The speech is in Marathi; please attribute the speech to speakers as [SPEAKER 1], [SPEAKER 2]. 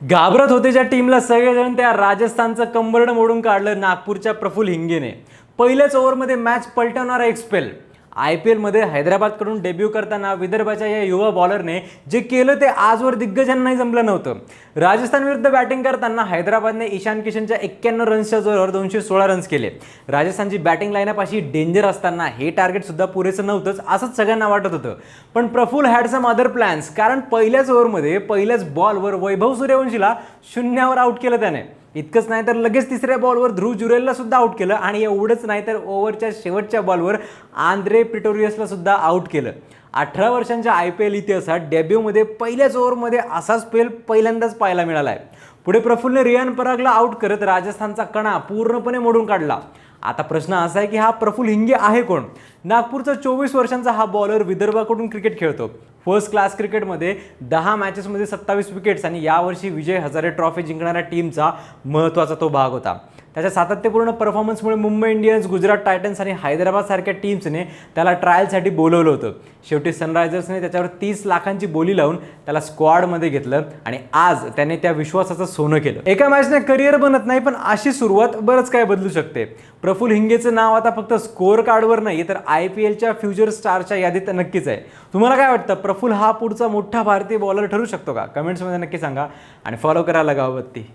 [SPEAKER 1] घाबरत होते ज्या टीमला सगळेजण त्या राजस्थानचं कंबरड मोडून काढलं नागपूरच्या प्रफुल्ल हिंगेने। पहिल्याच ओव्हरमध्ये मॅच पलटवणारा एक स्पेल। IPL मध्ये हैदराबादकडून डेब्यू करताना विदर्भाच्या या युवा बॉलरने जे केलं ते आजवर दिग्गजांनाही जमलं नव्हतं। राजस्थान विरुद्ध बॅटिंग करताना हैदराबादने ईशान किशनच्या 91 रन्सच्या जोरावर 216 रन्स केले। राजस्थानची बॅटिंग लाईनअप अशी डेंजर असताना हे टार्गेट सुद्धा पुरेसं नव्हतंच असंच सगळ्यांना वाटत होतं। पण Praful had some other plans, कारण पहिल्याच ओव्हरमध्ये पहिल्याच बॉलवर वैभव सूर्यवंशीला शून्यावर आउट केलं त्याने। इतकंच नाही तर लगेच तिसऱ्या बॉलवर ध्रुव जुरेलला सुद्धा आउट केलं आणि एवढंच नाही तर ओव्हरच्या शेवटच्या बॉलवर आंद्रे प्रिटोरियसला सुद्धा आउट केलं। 18 वर्षांच्या IPL इतिहासात डेब्यूमध्ये पहिल्याच ओव्हरमध्ये असा स्पेल पहिल्यांदाच पाहायला मिळाला आहे। पुढे प्रफुल्लने रियान परागला आउट करत राजस्थानचा कणा पूर्णपणे मोडून काढला। आता प्रश्न असा आहे की हा प्रफुल्ल हिंगे आहे कोण? नागपूरचा 24 वर्षांचा हा बॉलर विदर्भाकडून क्रिकेट खेळतो। फर्स्ट क्लास क्रिकेटमध्ये 10 मॅचेसमध्ये 27 विकेट्स आणि यावर्षी विजय हजारे ट्रॉफी जिंकणाऱ्या टीमचा महत्त्वाचा तो भाग होता। त्याच्या सातत्यपूर्ण परफॉर्मन्समुळे मुंबई इंडियन्स, गुजरात टायटन्स आणि हैदराबाद सारख्या टीम्सने त्याला ट्रायलसाठी बोलवलं होतं। शेवटी सनरायझर्सने त्याच्यावर 30 लाखांची बोली लावून त्याला स्क्वॉडमध्ये घेतलं आणि आज त्याने त्या विश्वासाचं सोनं केलं। एका मॅचने करिअर बनत नाही, पण अशी सुरुवात बरंच काय बदलू शकते। प्रफुल्ल हिंगेचं नाव आता फक्त स्कोअर कार्डवर नाही तर IPLच्या फ्युचर स्टारच्या यादीत नक्कीच आहे। तुम्हाला काय वाटतं, प्रफुल्ल हा पुढचा मोठा भारतीय बॉलर ठरू शकतो का? कमेंट्समध्ये नक्की सांगा आणि फॉलो करायला गावबत्ती।